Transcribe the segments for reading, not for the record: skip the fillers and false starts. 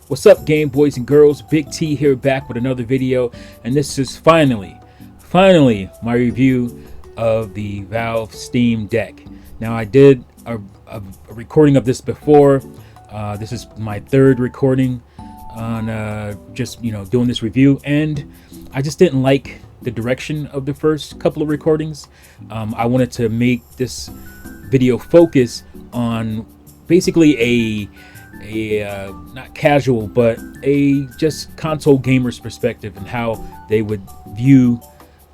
What's up, game boys and girls? Big T here, back with another video, and this is finally my review of the Valve Steam Deck. Now, I did a recording of this before. This is my third recording on just doing this review, and I just didn't like the direction of the first couple of recordings. I wanted to make this video focus on basically a not casual, but a just console gamer's perspective and how they would view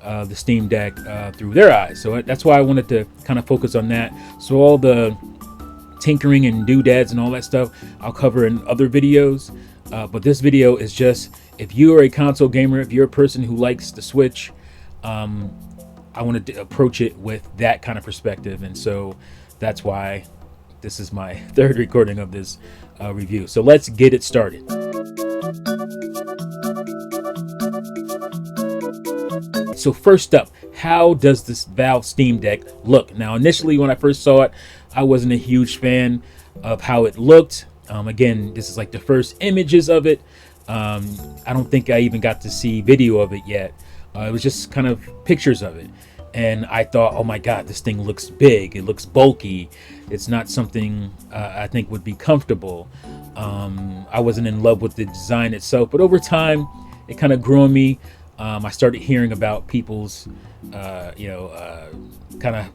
the Steam Deck through their eyes. So that's why I wanted to kind of focus on that. So all the tinkering and doodads and all that stuff I'll cover in other videos. But this video is just, if you are a console gamer, if you're a person who likes the Switch, I wanted to approach it with that kind of perspective. And so that's why this is my third recording of this review. So let's get it started. So first up, how does this Valve Steam Deck look? Now, initially when I first saw it, I wasn't a huge fan of how it looked. Again, this is like the first images of it. I don't think I even got to see video of it yet. It was just kind of pictures of it. And I thought, oh my God, this thing looks big. It looks bulky. It's not something I think would be comfortable. I wasn't in love with the design itself, but over time, it kind of grew on me. I started hearing about people's, kind of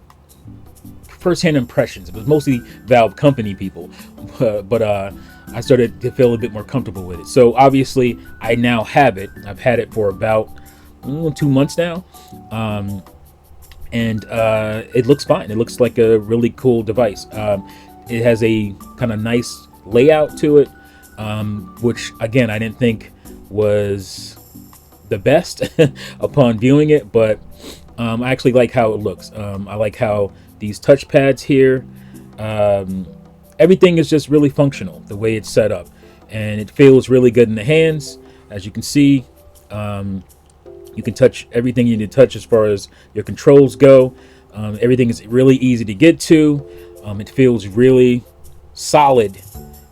first-hand impressions. It was mostly Valve company people, but I started to feel a bit more comfortable with it. So obviously, I now have it. I've had it for about 2 months now. And it looks fine. It looks like a really cool device. It has a kind of nice layout to it, which again, I didn't think was the best upon viewing it, but I actually like how it looks. I like how these touch pads here, everything is just really functional the way it's set up, and it feels really good in the hands. As you can see, you can touch everything you need to touch as far as your controls go. Everything is really easy to get to. It feels really solid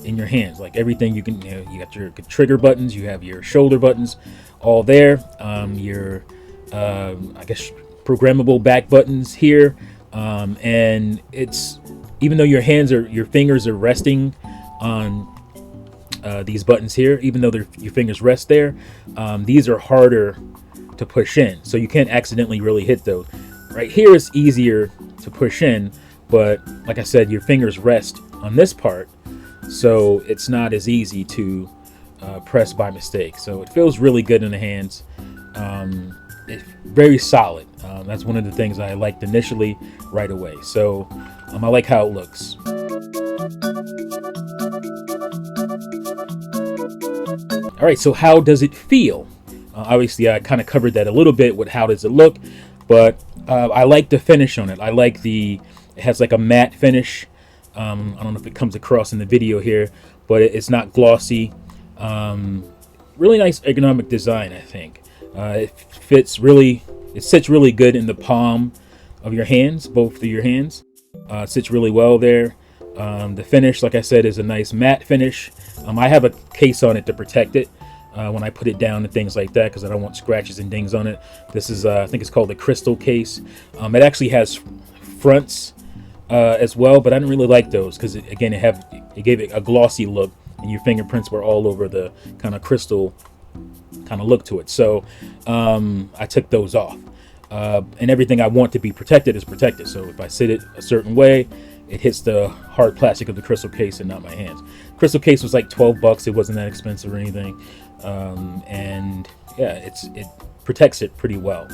in your hands. Like everything you can, you got your trigger buttons, you have your shoulder buttons, all there. Your, I guess, programmable back buttons here. And it's, even though your fingers are resting on these buttons here, even though your fingers rest there, these are harder to push in, so you can't accidentally really hit those. Right here is easier to push in, but like I said, your fingers rest on this part, so it's not as easy to press by mistake. So it feels really good in the hands. It's very solid. That's one of the things I liked initially right away. So I like how it looks. All right, so how does it feel? Obviously, I kind of covered that a little bit with how does it look, but I like the finish on it. I like it has like a matte finish. I don't know if it comes across in the video here, but it's not glossy. Really nice ergonomic design, I think. It sits really good in the palm of your hands, both of your hands. It sits really well there. The finish, like I said, is a nice matte finish. I have a case on it to protect it when I put it down and things like that, because I don't want scratches and dings on it. This is, I think it's called the crystal case. It actually has fronts as well, but I didn't really like those because, it gave it a glossy look, and your fingerprints were all over the kind of crystal kind of look to it. So I took those off. And everything I want to be protected is protected. So if I sit it a certain way, it hits the hard plastic of the crystal case and not my hands. Crystal case was like $12. It wasn't that expensive or anything. And yeah, it protects it pretty well.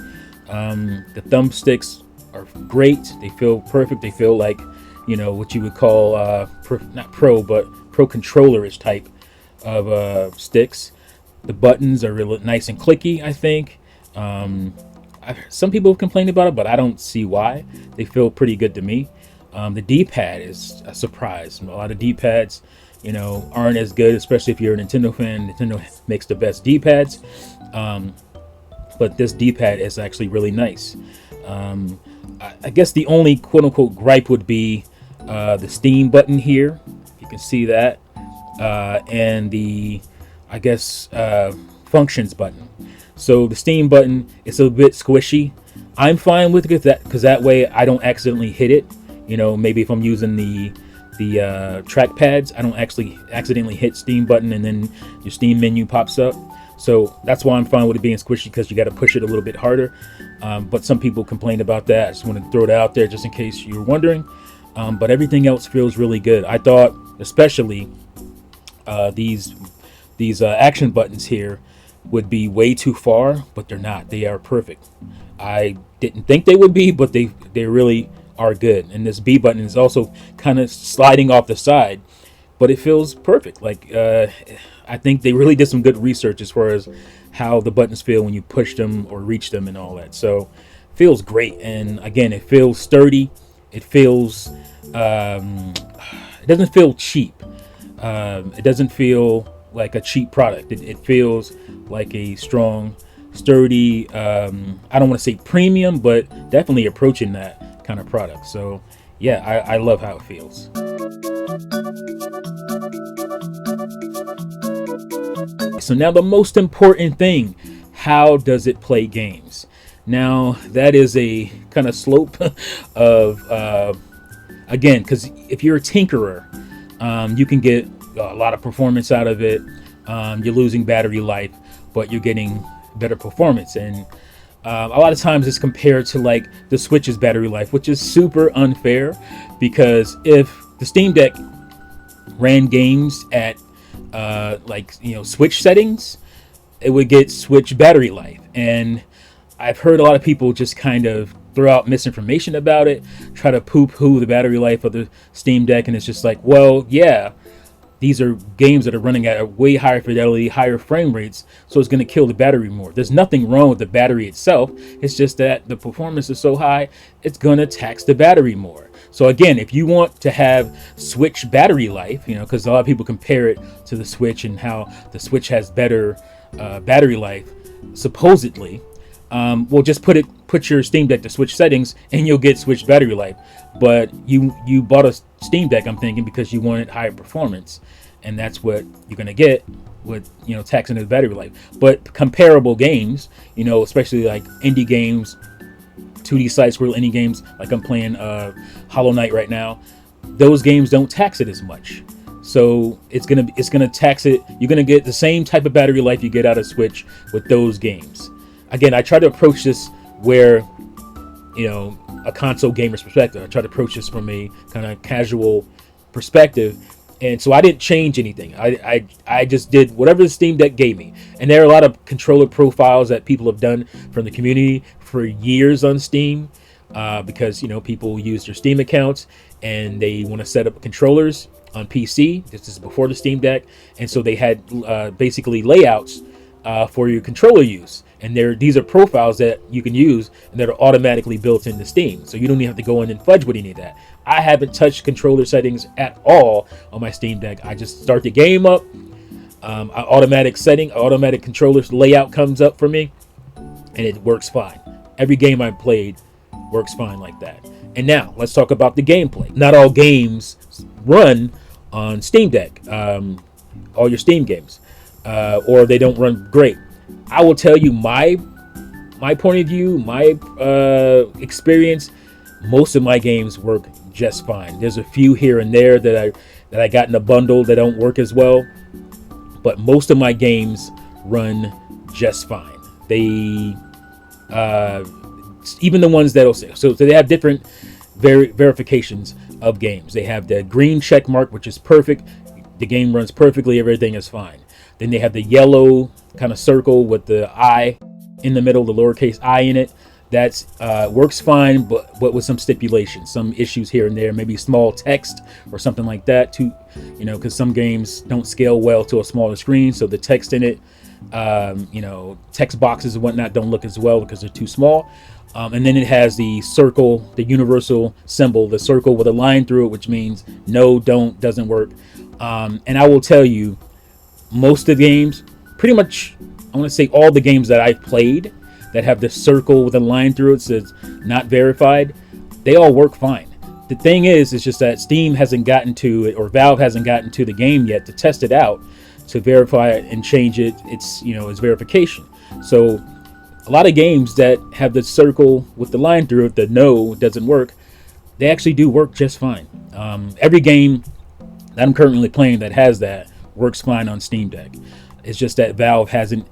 The thumbsticks are great. They feel perfect. They feel like, what you would call not pro, but pro controller-ish type of sticks. The buttons are really nice and clicky, I think. Some people have complained about it, but I don't see why. They feel pretty good to me. The D-pad is a surprise. A lot of D-pads, aren't as good, especially if you're a Nintendo fan. Nintendo makes the best D-pads. But this D-pad is actually really nice. I guess the only quote-unquote gripe would be the Steam button here. You can see that. And the I guess, functions button. So the Steam button is a bit squishy. I'm fine with it because that way I don't accidentally hit it. Maybe if I'm using the track pads, I don't actually accidentally hit Steam button and then your Steam menu pops up. So that's why I'm fine with it being squishy, because you got to push it a little bit harder. But some people complain about that. I just want to throw it out there just in case you're wondering. But everything else feels really good. I thought especially these action buttons here would be way too far, but they're not. They are perfect. I didn't think they would be, but they really are good. And this B button is also kind of sliding off the side, but it feels perfect. Like, I think they really did some good research as far as how the buttons feel when you push them or reach them and all that. So feels great. And again, it feels sturdy. It feels it doesn't feel cheap. It doesn't feel like a cheap product. It feels like a strong, sturdy, I don't want to say premium, but definitely approaching that kind of product. So yeah, I love how it feels. So now the most important thing, how does it play games? Now that is a kind of slope of, again, because if you're a tinkerer, you can get a lot of performance out of it. You're losing battery life, but you're getting better performance. And a lot of times it's compared to like the Switch's battery life, which is super unfair, because if the Steam Deck ran games at Switch settings, it would get Switch battery life. And I've heard a lot of people just kind of throw out misinformation about it, try to poo-poo the battery life of the Steam Deck, and it's just like, well, yeah, these are games that are running at a way higher fidelity, higher frame rates, so it's going to kill the battery more. There's nothing wrong with the battery itself. It's just that the performance is so high, it's going to tax the battery more. So again, if you want to have Switch battery life, because a lot of people compare it to the Switch and how the Switch has better battery life, supposedly, well, just put your Steam Deck to Switch settings and you'll get Switch battery life. But you bought a Steam Deck, I'm thinking, because you wanted higher performance, and that's what you're gonna get with taxing the battery life. But comparable games, especially like indie games, 2D side scroll indie games, like I'm playing Hollow Knight right now, those games don't tax it as much. So it's gonna tax it. You're gonna get the same type of battery life you get out of Switch with those games. Again, I try to approach this where, a console gamer's perspective. I try to approach this from a kind of casual perspective. And so I didn't change anything. I just did whatever the Steam Deck gave me. And there are a lot of controller profiles that people have done from the community for years on Steam, because, people use their Steam accounts and they want to set up controllers on PC. This is before the Steam Deck. And so they had basically layouts for your controller use. And these are profiles that you can use and that are automatically built into Steam. So you don't even have to go in and fudge with any of that. I haven't touched controller settings at all on my Steam Deck. I just start the game up. Automatic controller layout comes up for me, and it works fine. Every game I've played works fine like that. And now let's talk about the gameplay. Not all games run on Steam Deck, all your Steam games, or they don't run great. I will tell you my point of view, my experience. Most of my games work just fine. There's a few here and there that I got in a bundle that don't work as well, but most of my games run just fine. They even the ones that'll say so they have different verifications of games. They have the green check mark, which is perfect. The game runs perfectly. Everything is fine. Then they have the yellow kind of circle with the I in the middle, the lowercase I in it. That's works fine, but with some stipulations, some issues here and there, maybe small text or something like that. Because some games don't scale well to a smaller screen, so the text in it, text boxes and whatnot don't look as well because they're too small. And then it has the circle, the universal symbol, the circle with a line through it, which means no, don't, doesn't work. And I will tell you, most of the games, pretty much, I want to say all the games that I've played that have the circle with a line through it says not verified, they all work fine. The thing is, it's just that Steam hasn't gotten to it, or Valve hasn't gotten to the game yet to test it out to verify it and change it. It's, it's verification. So a lot of games that have the circle with the line through it, the no doesn't work, they actually do work just fine. Every game that I'm currently playing that has that works fine on Steam Deck. It's just that Valve hasn't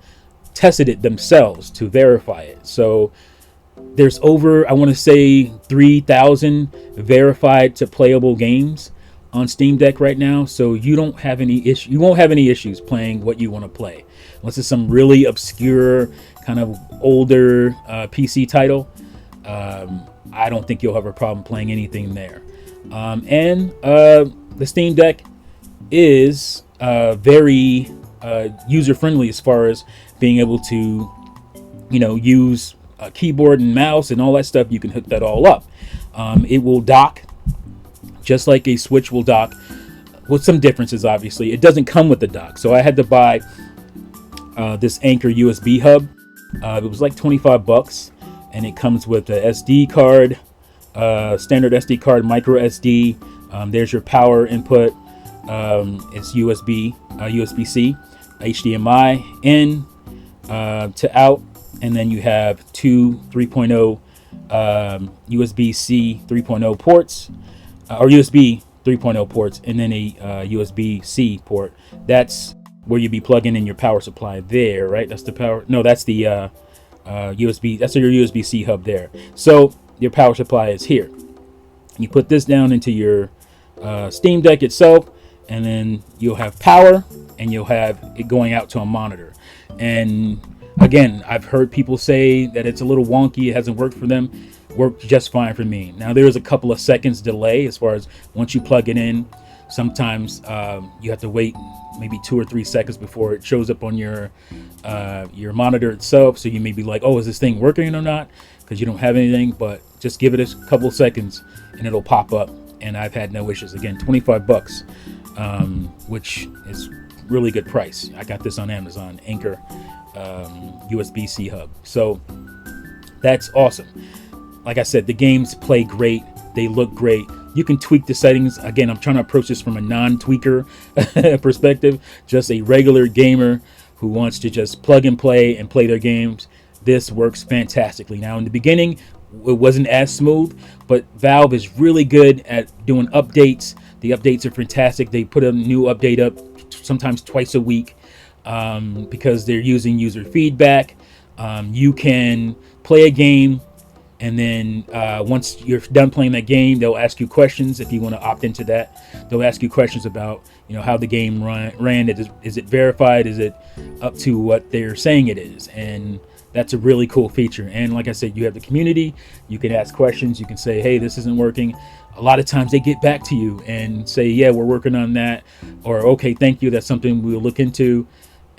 tested it themselves to verify it. So there's over, I want to say, 3,000 verified to playable games on Steam Deck right now. So you don't have any issue. You won't have any issues playing what you want to play, unless it's some really obscure, kind of older PC title. I don't think you'll have a problem playing anything there. And the Steam Deck is very user-friendly as far as being able to, use a keyboard and mouse and all that stuff. You can hook that all up. It will dock just like a Switch will dock, with some differences. Obviously, it doesn't come with the dock, so I had to buy this Anchor USB hub. It was like $25, and it comes with a SD card, standard SD card, micro SD. There's your power input. It's USB, USB-C, HDMI in to out, and then you have two 3.0 USB-C 3.0 ports, or USB 3.0 ports, and then a USB-C port. That's where you'd be plugging in your power supply there, right? That's the power. No, that's the USB. That's your USB-C hub there. So your power supply is here. You put this down into your Steam Deck itself, and then you'll have power, and you'll have it going out to a monitor. And again, I've heard people say that it's a little wonky. It hasn't worked for them. Worked just fine for me. Now, there is a couple of seconds delay as far as once you plug it in. Sometimes you have to wait maybe 2 or 3 seconds before it shows up on your monitor itself. So you may be like, oh, is this thing working or not? Because you don't have anything. But just give it a couple of seconds and it'll pop up. And I've had no issues. Again, $25, which is really good price. I got this on Amazon, Anchor USB-C hub. So that's awesome. Like I said, the games play great. They look great. You can tweak the settings. Again, I'm trying to approach this from a non-tweaker perspective. Just a regular gamer who wants to just plug and play their games. This works fantastically. Now, in the beginning, it wasn't as smooth, but Valve is really good at doing updates. The updates are fantastic. They put a new update up sometimes twice a week because they're using user feedback. You can play a game, and then once you're done playing that game, they'll ask you questions if you want to opt into that. They'll ask you questions about how the game ran. Is it verified? Is it up to what they're saying it is? And that's a really cool feature. And like I said, you have the community. You can ask questions. You can say, hey, this isn't working. A lot of times they get back to you and say, yeah, we're working on that. Or, okay, thank you. That's something we'll look into.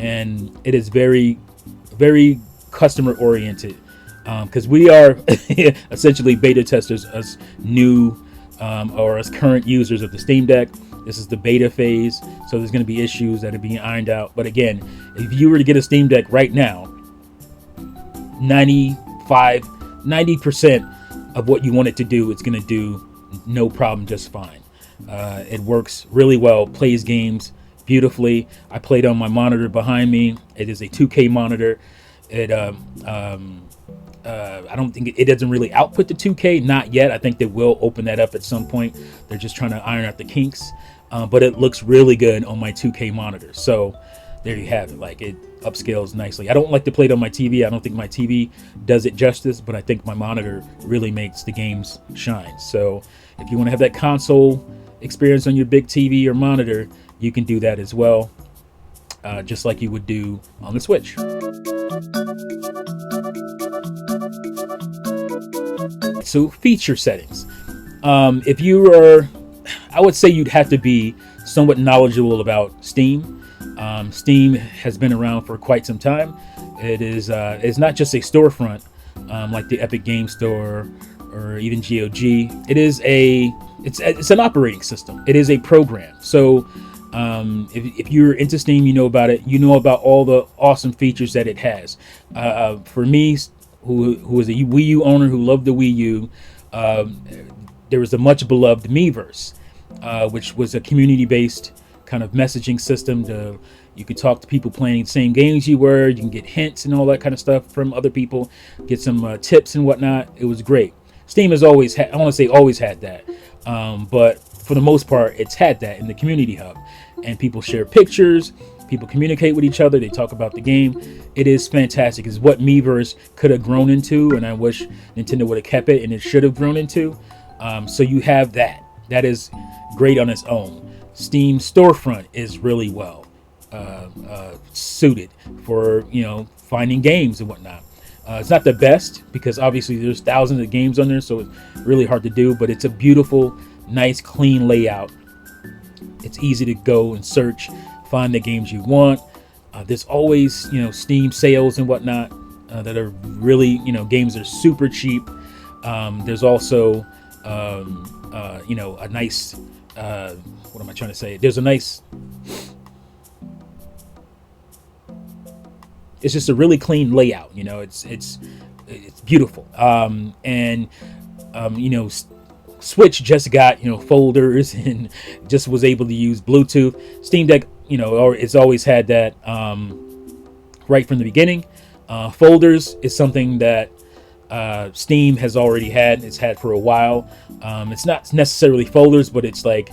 And it is very, very customer oriented. Because we are essentially beta testers, as new or as current users of the Steam Deck. This is the beta phase. So there's going to be issues that are being ironed out. But again, if you were to get a Steam Deck right now, 90% of what you want it to do, it's going to do no problem, just fine. It works really well, plays games beautifully. I played on my monitor behind me. It is a 2K monitor. It I don't think it doesn't really output the 2K, not yet. I think they will open that up at some point. They're just trying to iron out the kinks, but it looks really good on my 2K monitor. So there you have it. Like, it upscales nicely. I don't like to play it on my TV. I don't think my TV does it justice, but I think my monitor really makes the games shine. So if you want to have that console experience on your big TV or monitor, you can do that as well, just like you would do on the Switch. So feature settings. If you are, I would say you'd have to be somewhat knowledgeable about Steam. Steam has been around for quite some time. It's not just a storefront like the Epic Game Store or even GOG. It's an operating system. It is a program. So if you're into Steam, you know about it. You know about all the awesome features that it has. For me, who is a Wii U owner who loved the Wii U, there was a much beloved Miiverse, which was a community-based kind of messaging system to You can talk to people playing the same games you were. You can get hints and all that kind of stuff from other people, get some tips and whatnot. It was great. Steam has always had, I want to say always had that, but for the most part, it's had that in the community hub. And people share pictures, people communicate with each other, they talk about the game. It is fantastic. It's what Miiverse could have grown into, and I wish Nintendo would have kept it, and it should have grown into. So you have that. That is great on its own. Steam storefront is really well suited for, you know, finding games and whatnot. It's not the best because obviously there's thousands of games on there, so it's really hard to do, but it's a beautiful, nice, clean layout. It's easy to go and search, find the games you want. There's always, you know, Steam sales and whatnot that are really, you know, games that are super cheap. There's also, you know, a nice, what am I trying to say? There's a nice, it's just a really clean layout. You know, it's beautiful. And you know, Switch just got, you know, folders and just was able to use Bluetooth. Steam Deck, you know, or it's always had that right from the beginning. Folders is something that Steam has already had. It's had for a while. It's not necessarily folders, but it's like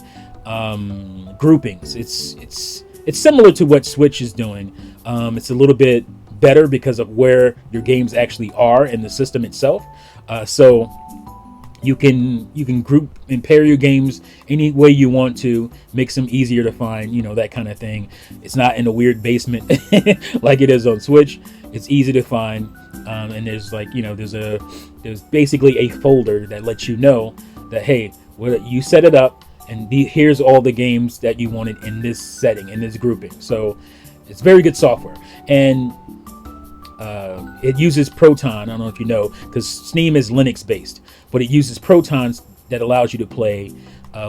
groupings. It's similar to what Switch is doing. It's a little bit better because of where your games actually are in the system itself. So you can group and pair your games any way you want to, makes them easier to find, you know, that kind of thing. It's not in a weird basement like it is on Switch. It's easy to find, and there's like, you know, there's basically a folder that lets you know that, hey, you set it up, and here's all the games that you wanted in this setting, in this grouping. So it's very good software, and it uses Proton. I don't know if you know, because Steam is Linux based, but it uses Protons that allows you to play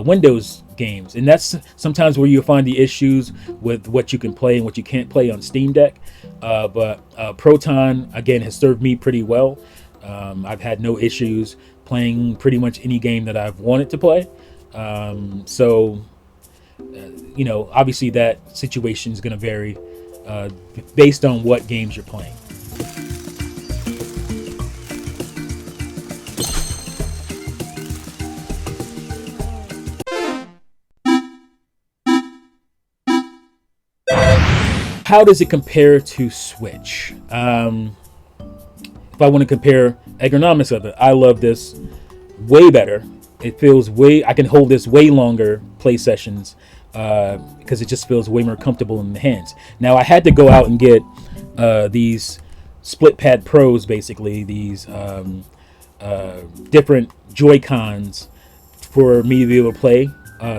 Windows games, and that's sometimes where you'll find the issues with what you can play and what you can't play on Steam Deck. But Proton, again, has served me pretty well. I've had no issues playing pretty much any game that I've wanted to play. So you know, obviously that situation is going to vary based on what games you're playing. How does it compare to Switch? If I want to compare ergonomics of it, I love this way better. It feels I can hold this way longer play sessions because it just feels way more comfortable in the hands. Now, I had to go out and get these Split Pad Pros, basically these different Joy-Cons for me to be able to play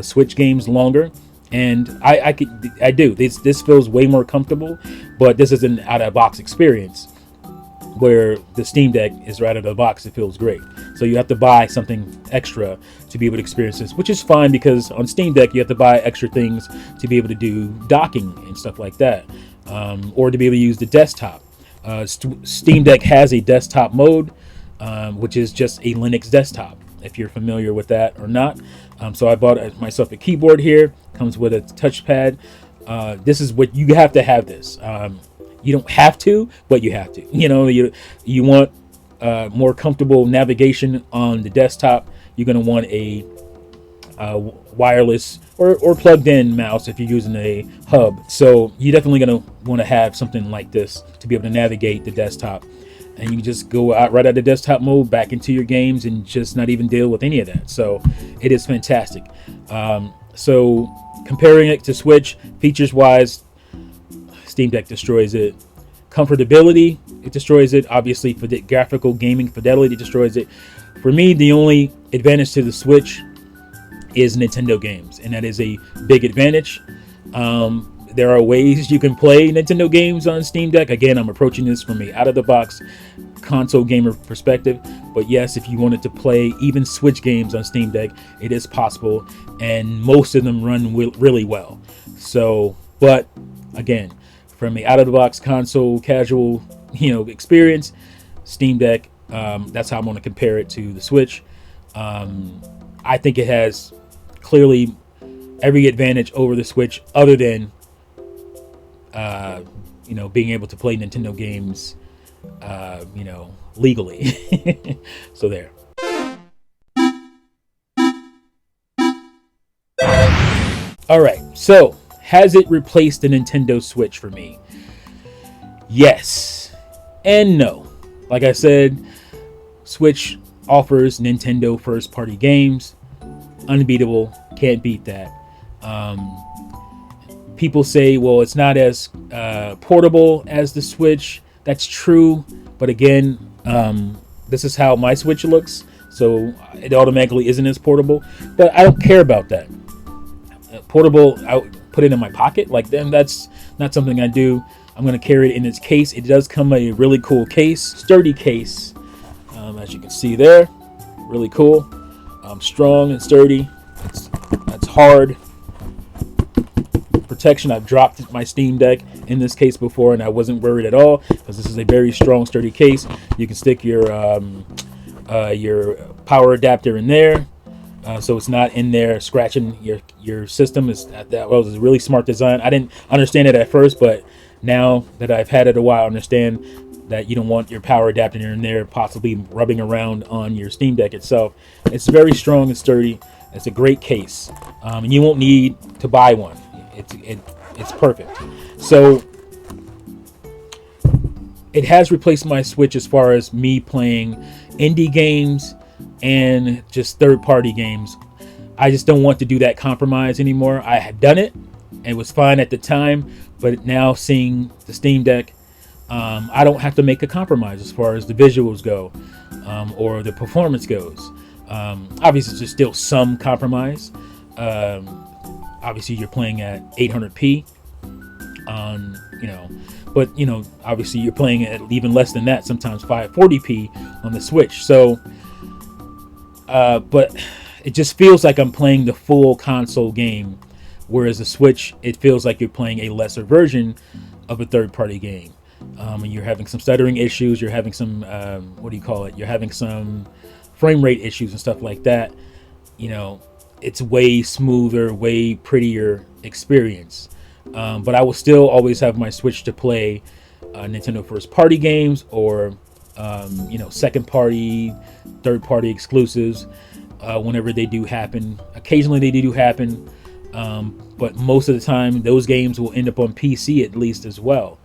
Switch games longer. And I do. This feels way more comfortable, but this is an out-of-the-box experience where the Steam Deck is right out of the box. It feels great. So you have to buy something extra to be able to experience this, which is fine because on Steam Deck you have to buy extra things to be able to do docking and stuff like that, or to be able to use the desktop. Steam Deck has a desktop mode, which is just a Linux desktop, if you're familiar with that or not. So I bought myself a keyboard here. Comes with a touchpad. This is what you have to have. This you don't have to, but you have to. You know, you want more comfortable navigation on the desktop. You're going to want a wireless or plugged in mouse if you're using a hub. So you're definitely going to want to have something like this to be able to navigate the desktop. And you can just go out right out of desktop mode back into your games and just not even deal with any of that. So it is fantastic. So comparing it to Switch, features wise, Steam Deck destroys it. Comfortability, it destroys it. Obviously, for the graphical gaming fidelity, it destroys it. For me, the only advantage to the Switch is Nintendo games, and that is a big advantage. There are ways you can play Nintendo games on Steam Deck. Again, I'm approaching this from a out-of-the-box console gamer perspective. But yes, if you wanted to play even Switch games on Steam Deck, it is possible. And most of them run really well. So, but again, from a out-of-the-box console casual, experience, Steam Deck, that's how I'm going to compare it to the Switch. I think it has clearly every advantage over the Switch other than being able to play Nintendo games, legally. So there. All right. So has it replaced the Nintendo Switch for me? Yes and no. Like I said, Switch offers Nintendo first-party games. Unbeatable. Can't beat that. People say, well, it's not as portable as the Switch. That's true. But again, this is how my Switch looks. So it automatically isn't as portable. But I don't care about that. Portable, I put it in my pocket. Like, then that's not something I do. I'm going to carry it in its case. It does come a really cool case. Sturdy case. As you can see there. Really cool. Strong and sturdy. That's hard. Protection. I've dropped my Steam Deck in this case before, and I wasn't worried at all because this is a very strong, sturdy case. You can stick your power adapter in there, so it's not in there scratching your system. That was a really smart design. I didn't understand it at first, but now that I've had it a while, I understand that you don't want your power adapter in there possibly rubbing around on your Steam Deck itself. It's very strong and sturdy. It's a great case, and you won't need to buy one. It's perfect. So it has replaced my Switch as far as me playing indie games and just third-party games. I just don't want to do that compromise anymore. I had done it. It was fine at the time, but now seeing the Steam Deck, I don't have to make a compromise as far as the visuals go, or the performance goes. Obviously, there's still some compromise. Obviously, you're playing at 800p on, but obviously you're playing at even less than that, sometimes 540p on the Switch. So, but it just feels like I'm playing the full console game, whereas the Switch, it feels like you're playing a lesser version of a third-party game. And you're having some stuttering issues. You're having some, You're having some frame rate issues and stuff like that. It's way smoother, way prettier experience. But I will still always have my Switch to play Nintendo first-party games or, second-party, third-party exclusives whenever they do happen. Occasionally they do happen, but most of the time those games will end up on PC at least as well.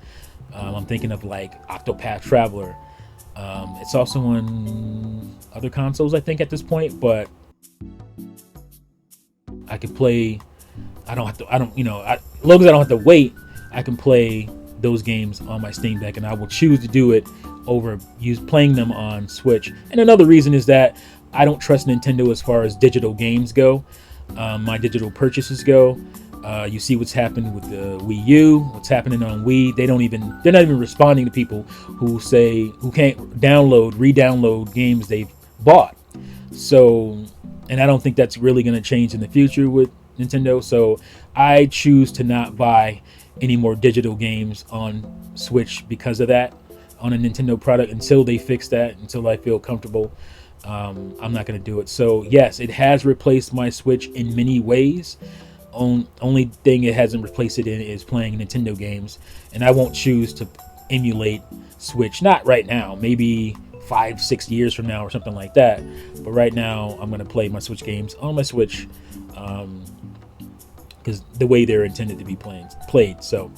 I'm thinking of like Octopath Traveler. It's also on other consoles, I think, at this point, but I can play. As long as I don't have to wait, I can play those games on my Steam Deck, and I will choose to do it over playing them on Switch. And another reason is that I don't trust Nintendo as far as digital games go. My digital purchases go. You see what's happened with the Wii U, what's happening on Wii. They're not even responding to people who can't re-download games they've bought. So, and I don't think that's really going to change in the future with Nintendo. So I choose to not buy any more digital games on Switch because of that, on a Nintendo product, until they fix that, until I feel comfortable. I'm not going to do it. So yes, it has replaced my Switch in many ways. Only thing it hasn't replaced it in is playing Nintendo games, and I won't choose to emulate Switch. Not right now, maybe 5-6 years from now or something like that. But right now, I'm going to play my Switch games on my Switch, because the way they're intended to be played. So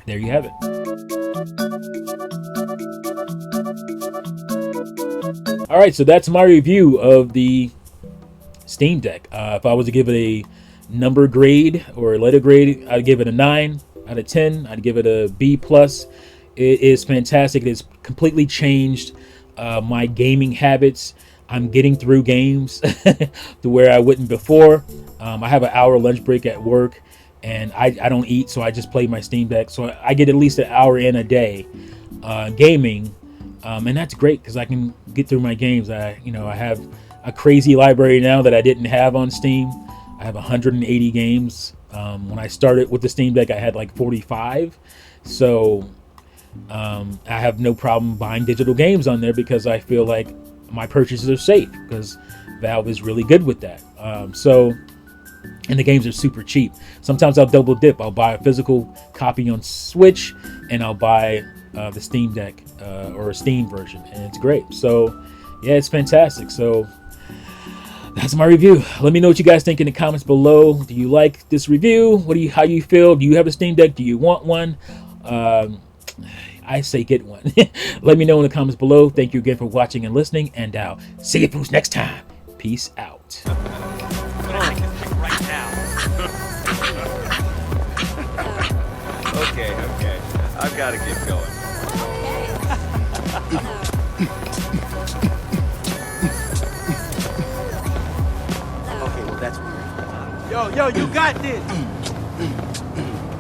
there you have it. All right, so that's my review of the Steam Deck. If I was to give it a number grade or a letter grade, I'd give it a 9 out of 10. I'd give it a B+. It is fantastic. It has completely changed my gaming habits. I'm getting through games to where I wouldn't before. I have an hour lunch break at work, and I don't eat, so I just play my Steam Deck. So I get at least an hour in a day gaming, and that's great because I can get through my games. I have a crazy library now that I didn't have on Steam. I have 180 games. When I started with the Steam Deck, I had like 45. So I have no problem buying digital games on there because I feel like my purchases are safe because Valve is really good with that. So and the games are super cheap. Sometimes I'll double dip. I'll buy a physical copy on Switch, and I'll buy the Steam Deck or a Steam version, and it's great. So yeah, it's fantastic. So that's my review. Let me know what you guys think in the comments below. Do you like this review? How you feel? Do you have a Steam Deck? Do you want one? I say get one. Let me know in the comments below. Thank you again for watching and listening, and I'll see you folks next time. Peace out. Right now. Okay. I've got to get going. Okay, well that's weird. Yo, you got this.